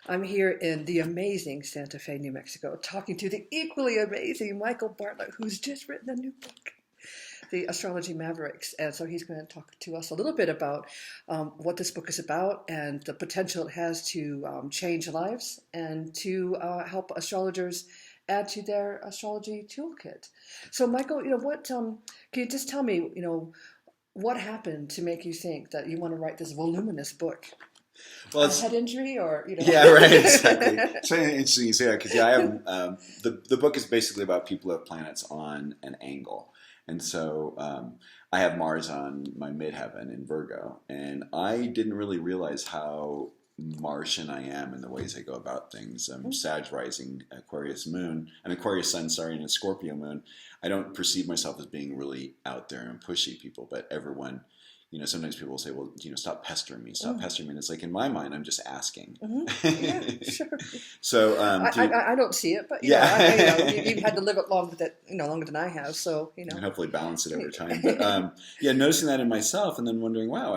I'm here in the amazing Santa Fe, New Mexico, talking to the equally amazing Michael Bartlett, who's just written a new book, the Astrology Mavericks. And so he's going to talk to us a little bit about what this book is about and the potential it has to change lives and to help astrologers add to their astrology toolkit. So, Michael, can you just tell me, what happened to make you think that you want to write this voluminous book? Well, A head injury, or. Yeah, right, exactly. It's very interesting you say that because I have the book is basically about people who have planets on an angle, and so I have Mars on my midheaven in Virgo, and I didn't really realize how Martian I am in the ways I go about things. Sag rising, Aquarius moon, an Aquarius sun, sorry, and a Scorpio moon. I don't perceive myself as being really out there and pushy people, but everyone. Sometimes people will say, well, stop pestering me, stop pestering me. And it's like, in my mind, I'm just asking. Yeah, sure. So, I don't see it, but, you've had to live it longer than I have. So, And hopefully balance it over time. But, noticing that in myself and then wondering, wow,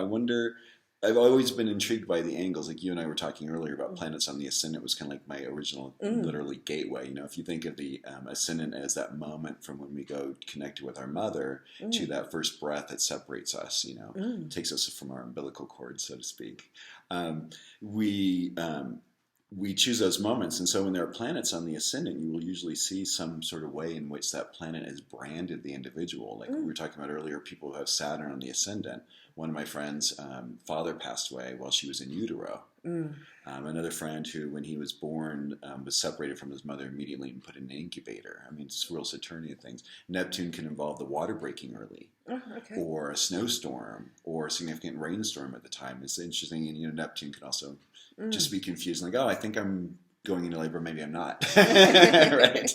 I've always been intrigued by the angles. Like you and I were talking earlier about planets on the ascendant was kind of like my original, literally gateway. If you think of the ascendant as that moment from when we go connected with our mother to that first breath that separates us, takes us from our umbilical cord, so to speak. We choose those moments. And so when there are planets on the ascendant, you will usually see some sort of way in which that planet has branded the individual. Like we were talking about earlier, people who have Saturn on the ascendant. One of my friends' father passed away while she was in utero. Another friend who, when he was born, was separated from his mother immediately and put in an incubator. I mean, it's real Saturnian things. Neptune can involve the water breaking early, or a snowstorm, or a significant rainstorm at the time. It's interesting, and Neptune can also just be confused, like, oh, I think I'm going into labor, maybe I'm not. Right.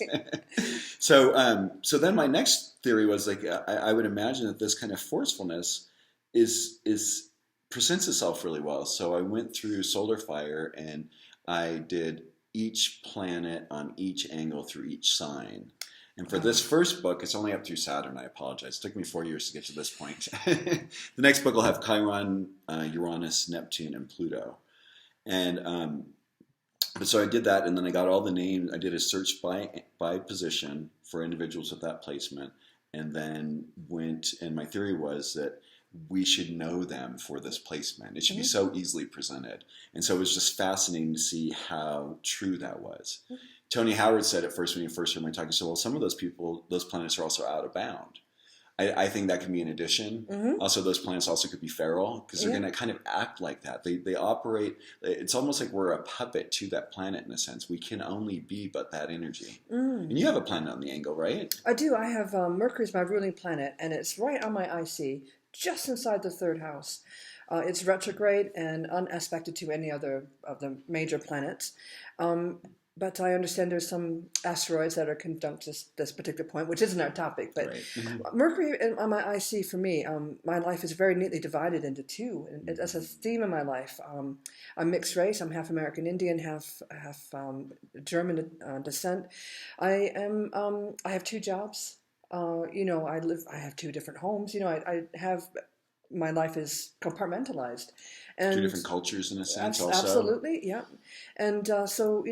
So then my next theory was like, I would imagine that this kind of forcefulness is presents itself really well. So I went through Solar Fire and I did each planet on each angle through each sign. And for this first book, it's only up through Saturn. I apologize. It took me 4 years to get to this point. The next book will have Chiron, Uranus, Neptune, and Pluto. And but so I did that, and then I got all the names. I did a search by position for individuals with that placement, and then went. And my theory was that we should know them for this placement. It should be so easily presented, and so it was just fascinating to see how true that was. Tony Howard said at first when he first heard my talk, he said, "Well, some of those people, those planets are also out of bound." I think that can be an addition. Also, those planets also could be feral because they're going to kind of act like that. They operate. It's almost like we're a puppet to that planet in a sense. We can only be but that energy. And you have a planet on the angle, right? I do. I have Mercury is my ruling planet, and it's right on my IC, just inside the third house. It's retrograde and unaspected to any other of the major planets. But I understand there's some asteroids that are conjunct this particular point, which isn't our topic. But right. Mercury on my IC, for me, my life is very neatly divided into two. And that's a theme in my life. I'm mixed race. I'm half American Indian, half German descent. I have two jobs. I have two different homes. I have. My life is compartmentalized, and two different cultures in a sense. Also, absolutely, yeah. And so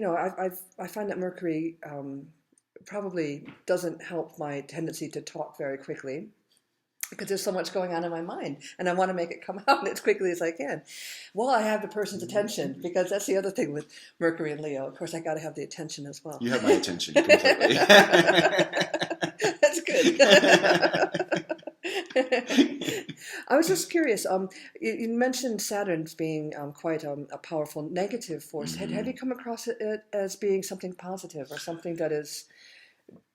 I find that Mercury probably doesn't help my tendency to talk very quickly because there's so much going on in my mind, and I want to make it come out as quickly as I can. Well, I have the person's attention because that's the other thing with Mercury and Leo. Of course, I got to have the attention as well. You have my attention completely. That's good. I was just curious. You mentioned Saturn being quite a powerful negative force. Have you come across it as being something positive or something that is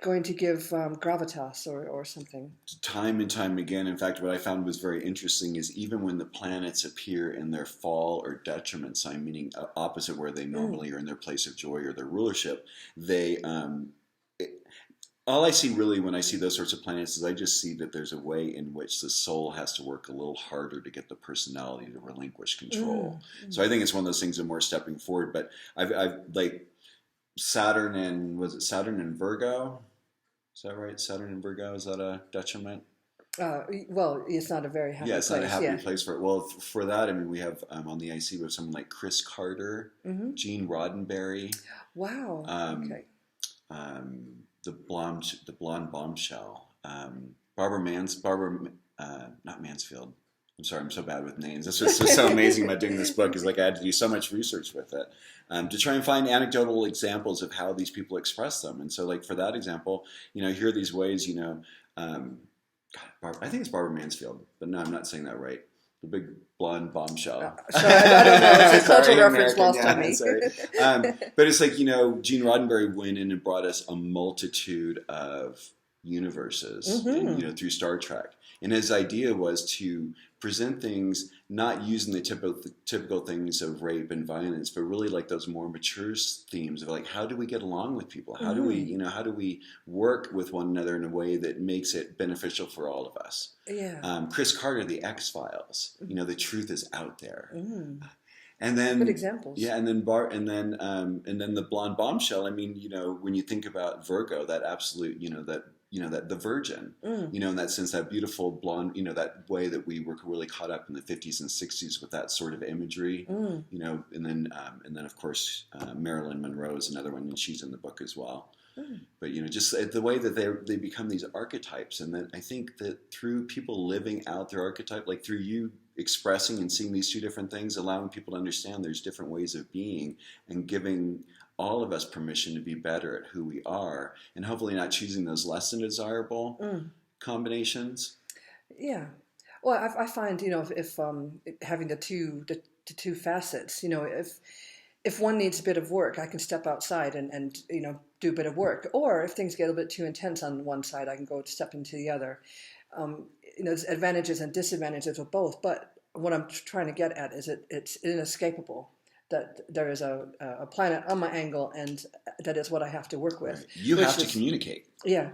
going to give gravitas or something? Time and time again. In fact, what I found was very interesting is even when the planets appear in their fall or detriment sign, meaning opposite where they normally are in their place of joy or their rulership, they all I see really when I see those sorts of planets is I just see that there's a way in which the soul has to work a little harder to get the personality to relinquish control. So I think it's one of those things of more stepping forward. But I've like Saturn and was it Saturn and Virgo? Is that right? Saturn and Virgo, is that a detriment? Well, it's not a very happy Yeah, it's place. not a happy Yeah. place for it. Well, for that, I mean, we have on the IC, we have someone like Chris Carter, Hmm. Gene Roddenberry, Wow. um, Okay. the blonde bombshell, not Mansfield. I'm sorry, I'm so bad with names. That's what's so amazing about doing this book is like I had to do so much research with it to try and find anecdotal examples of how these people express them. And so, like for that example, here are these ways, I think it's Barbara Mansfield, but no, I'm not saying that right. The big blonde bombshell. Sorry, I don't know. It's a Sorry, cultural reference American, lost yeah, on me. sorry. But it's like, Gene Roddenberry went in and brought us a multitude of universes through Star Trek. And his idea was to present things not using the typical things of rape and violence, but really like those more mature themes of like, how do we get along with people? How do we work with one another in a way that makes it beneficial for all of us? Yeah. Chris Carter, The X-Files, the truth is out there. Mm. And then Good examples. Yeah, and then the blonde bombshell. I mean, when you think about Virgo, that absolute, that the virgin, in that sense, that beautiful blonde, that way that we were really caught up in the 50s and 60s with that sort of imagery, and then of course Marilyn Monroe is another one, and she's in the book as well. But just the way that they become these archetypes, and then I think that through people living out their archetype, like through you expressing and seeing these two different things, allowing people to understand there's different ways of being, and giving all of us permission to be better at who we are, and hopefully not choosing those less than desirable combinations. Yeah. Well, I find if having the two facets, if one needs a bit of work, I can step outside and do a bit of work. Or if things get a bit too intense on one side, I can go step into the other. There's advantages and disadvantages of both. But what I'm trying to get at is it's inescapable that there is a planet on my angle, and that is what I have to work with. Right. You have to communicate. Yeah,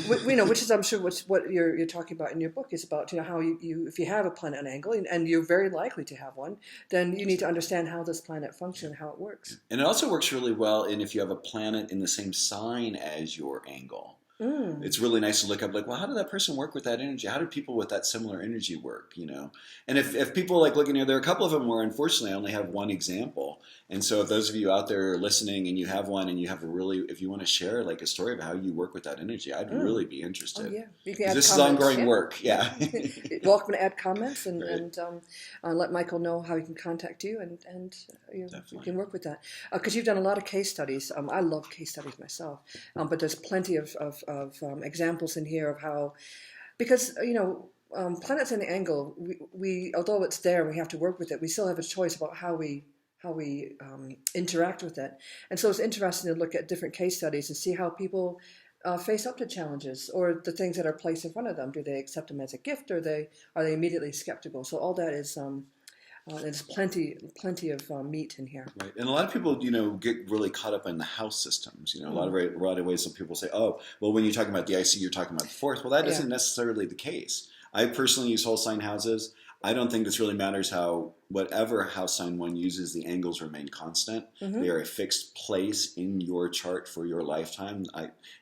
which is I'm sure what you're talking about in your book is about how you if you have a planet on angle, and you're very likely to have one, then you need to understand how this planet functions, how it works. And it also works really well if you have a planet in the same sign as your angle. It's really nice to look up, like, well, how did that person work with that energy? How do people with that similar energy work, And if people like looking here, there are a couple of them where unfortunately I only have one example. And so if those of you out there are listening and you have one and you have if you want to share like a story of how you work with that energy, I'd really be interested. Oh, yeah. You can add this comments. is ongoing work, yeah. Welcome to add comments and, Right. and let Michael know how he can contact you and you can work with that. Because you've done a lot of case studies. I love case studies myself, but there's plenty of examples in here of how, because planets in the angle, we although it's there, we have to work with it. We still have a choice about how we interact with it, and so it's interesting to look at different case studies and see how people face up to challenges or the things that are placed in front of them. Do they accept them as a gift, or are they immediately skeptical? So all that is. There's plenty of meat in here. Right, and a lot of people, get really caught up in the house systems. A lot of ways that people say, "Oh, well, when you're talking about the IC, you're talking about the fourth." Well, that isn't necessarily the case. I personally use whole sign houses. I don't think this really matters whatever house sign one uses, the angles remain constant. They are a fixed place in your chart for your lifetime.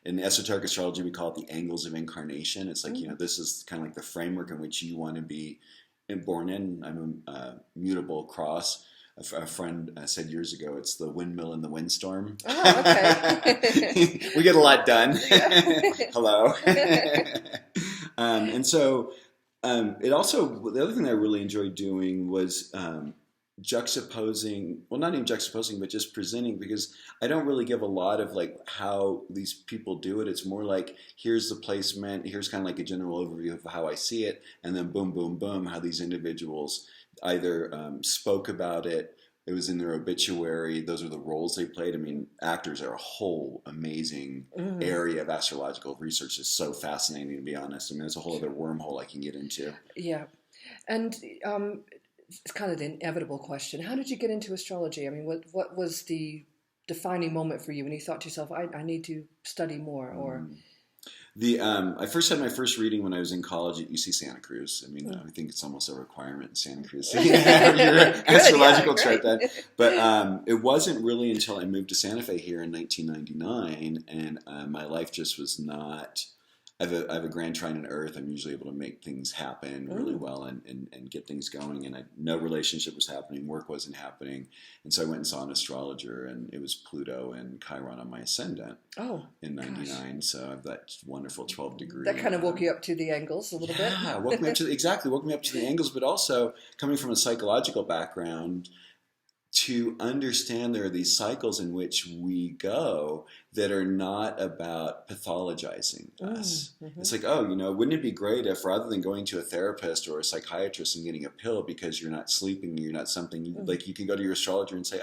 In esoteric astrology, we call it the angles of incarnation. It's like, this is kind of like the framework in which you want to be born in. I'm a mutable cross. A friend said years ago, it's the windmill in the windstorm. Oh, okay. We get a lot done. Hello. And so it also, the other thing I really enjoyed doing was juxtaposing, well, not even juxtaposing, but just presenting, because I don't really give a lot of like how these people do it. It's more like, here's the placement, here's kind of like a general overview of how I see it, and then boom, boom, boom, how these individuals either spoke about it, it was in their obituary, those are the roles they played. I mean, actors are a whole amazing area of astrological research. It's so fascinating, to be honest. I mean, there's a whole other wormhole I can get into. Yeah. And it's kind of the inevitable question. How did you get into astrology? I mean, what was the defining moment for you when you thought to yourself, I need to study more? Or I first had my first reading when I was in college at UC Santa Cruz. I mean, I think it's almost a requirement in Santa Cruz. Your astrological chart then. But it wasn't really until I moved to Santa Fe here in 1999, and my life just was not. I have a grand trine in Earth. I'm usually able to make things happen really well and get things going. And no relationship was happening, work wasn't happening. And so I went and saw an astrologer, and it was Pluto and Chiron on my ascendant in 99. Gosh. So I have that wonderful 12 degree. That kind of woke you up to the angles a little bit. Yeah, woke me up to the angles, but also coming from a psychological background, to understand there are these cycles in which we go that are not about pathologizing us. It's like, wouldn't it be great if rather than going to a therapist or a psychiatrist and getting a pill because you're not sleeping, you're not something, like you can go to your astrologer and say,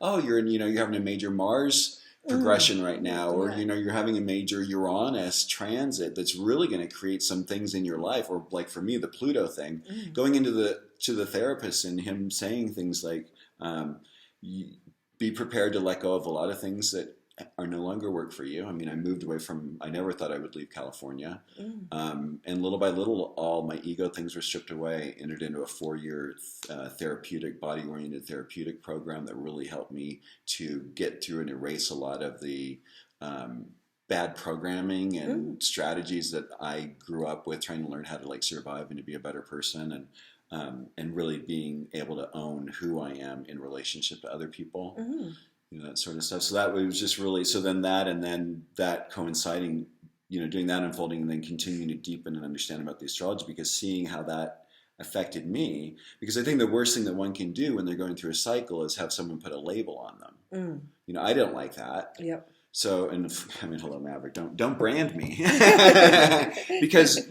you're having a major Mars progression right now, or you're having a major Uranus transit that's really going to create some things in your life, or like for me, the Pluto thing, going into the therapist and him saying things like, be prepared to let go of a lot of things that are no longer work for you. I mean, I never thought I would leave California. And little by little, all my ego things were stripped away, entered into a 4-year body-oriented therapeutic program that really helped me to get through and erase a lot of the bad programming and strategies that I grew up with, trying to learn how to survive and to be a better person, and really being able to own who I am in relationship to other people, that sort of stuff. So that was just really, and then that coinciding, doing that unfolding and then continuing to deepen and understand about the astrology, because seeing how that affected me, because I think the worst thing that one can do when they're going through a cycle is have someone put a label on them. I don't like that. Yep. So, hello, Maverick, don't brand me. Because,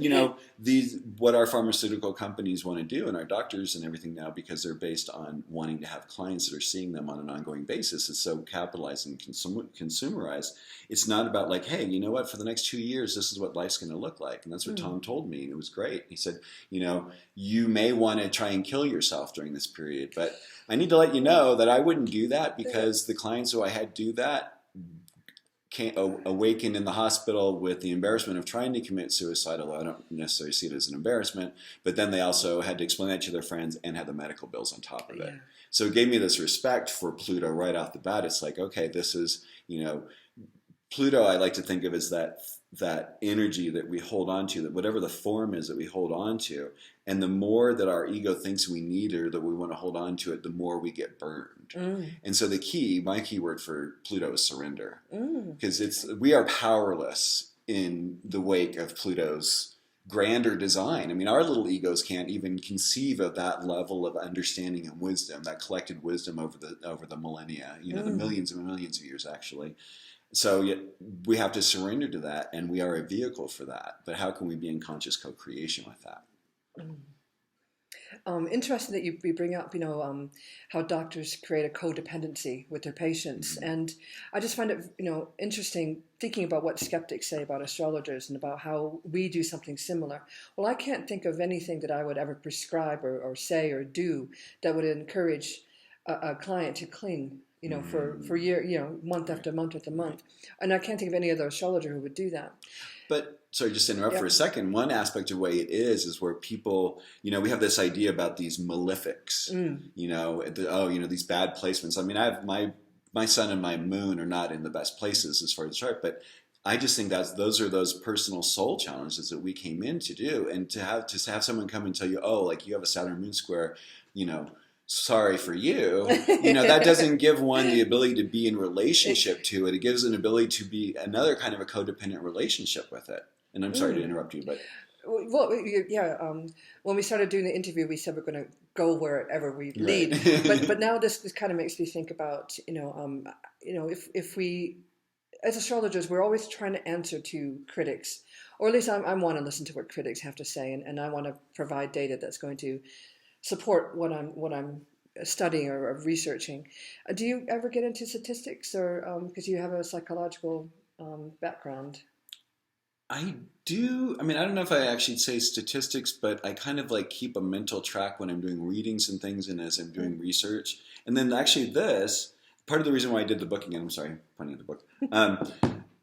what our pharmaceutical companies want to do, and our doctors and everything now, because they're based on wanting to have clients that are seeing them on an ongoing basis, is so capitalized and consumerized. It's not about like, hey, you know what, for the next 2 years, this is what life's going to look like. And that's what Tom told me, and it was great. He said, you may want to try and kill yourself during this period, but I need to let you know that I wouldn't do that, because the clients who I had do that awakened in the hospital with the embarrassment of trying to commit suicide, although I don't necessarily see it as an embarrassment, but then they also had to explain that to their friends and had the medical bills on top of it. So it gave me this respect for Pluto right off the bat. It's like, okay, this is, Pluto I like to think of as that energy that we hold on to, that whatever the form is that we hold on to, and the more that our ego thinks we need it or that we want to hold on to it, the more we get burned. And so my key word for Pluto is surrender, because we are powerless in the wake of Pluto's grander design. I mean, our little egos can't even conceive of that level of understanding and wisdom, that collected wisdom over the millennia, the millions and millions of years actually. So we have to surrender to that, and we are a vehicle for that. But how can we be in conscious co-creation with that? Interesting that you bring up, how doctors create a codependency with their patients. And I just find it, interesting thinking about what skeptics say about astrologers and about how we do something similar. Well, I can't think of anything that I would ever prescribe or say or do that would encourage a client to cling, for year, month after month after month. And I can't think of any other astrologer who would do that. But sorry, just to interrupt for a second. One aspect of the way it is where people, we have this idea about these malefics, these bad placements. I mean, I have my sun and my moon are not in the best places as far as the chart, but I just think those are those personal soul challenges that we came in to do, and to have someone come and tell you, you have a Saturn moon square, sorry for you. That doesn't give one the ability to be in relationship to it. It gives an ability to be another kind of a codependent relationship with it. And I'm sorry to interrupt you, but when we started doing the interview, we said we're going to go wherever we lead. But now this kind of makes me think about if we, as astrologers, we're always trying to answer to critics, or at least I want to listen to what critics have to say, and I want to provide data that's going to support what I'm studying or researching. Do you ever get into statistics, or because you have a psychological background? I do. I mean, I don't know if I actually say statistics, but I kind of keep a mental track when I'm doing readings and things, and as I'm doing research. And then actually part of the reason why I did the book again, I'm sorry, pointing at the book,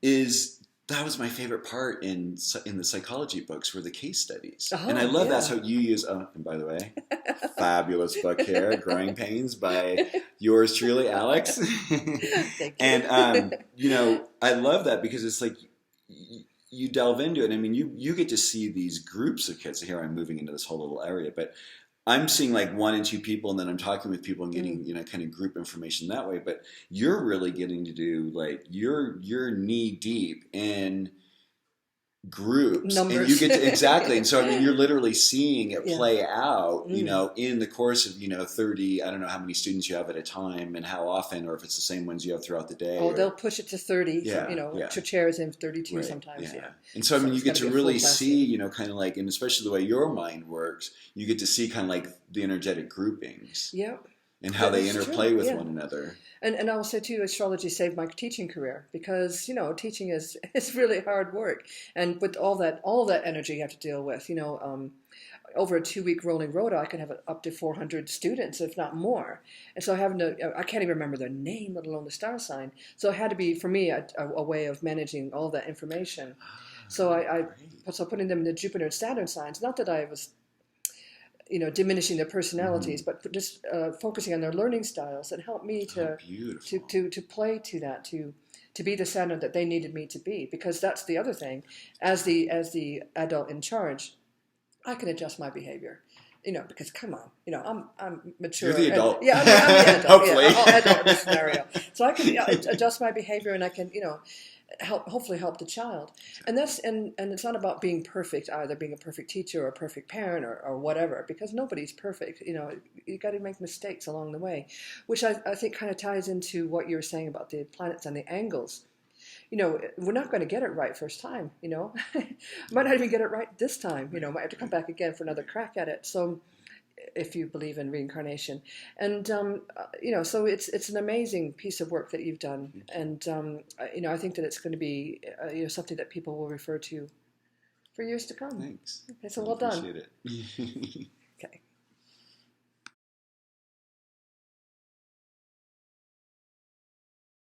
is that was my favorite part in the psychology books were the case studies. And I love that's how you use, and by the way, fabulous book here, Growing Pains by yours truly, Alex. Thank you. And, I love that because it's like, you delve into it. I mean, you get to see these groups of kids. Here I'm moving into this whole little area, but I'm seeing like one and two people, and then I'm talking with people and getting kind of group information that way. But you're really getting to do like you're knee deep in groups Numbers. and you get to exactly, and so I mean you're literally seeing it play out in the course of 30, I don't know how many students you have at a time and how often, or if it's the same ones you have throughout the day. They'll push it to 30. To chairs in 32 right. sometimes. And so I mean you get to really see kind of like, and especially the way your mind works, you get to see kind of like the energetic groupings and how they interplay with one another. And I will say too, astrology saved my teaching career, because teaching is really hard work, and with all that energy you have to deal with, over a 2-week rolling rota, I could have up to 400 students, if not more. And so I can't even remember their name, let alone the star sign. So it had to be, for me, a way of managing all that information. So so putting them in the Jupiter and Saturn signs, not that I was diminishing their personalities, but just focusing on their learning styles, and helped me to play to that, to be the Saturn that they needed me to be. Because that's the other thing, as the adult in charge, I can adjust my behavior. Because come on, I'm mature. You're the adult. I'm the adult. Hopefully, I'm adult in this scenario. So I can adjust my behavior, and I can hopefully help the child. And it's not about being perfect either, being a perfect teacher or a perfect parent or whatever, because nobody's perfect. You got to make mistakes along the way, which I think kind of ties into what you were saying about the planets and the angles. We're not going to get it right first time. Might not even get it right this time. Might have to come back again for another crack at it. So, if you believe in reincarnation, and so it's an amazing piece of work that you've done, and I think that it's going to be something that people will refer to for years to come. Thanks. Okay, so well done. Appreciate it. Okay.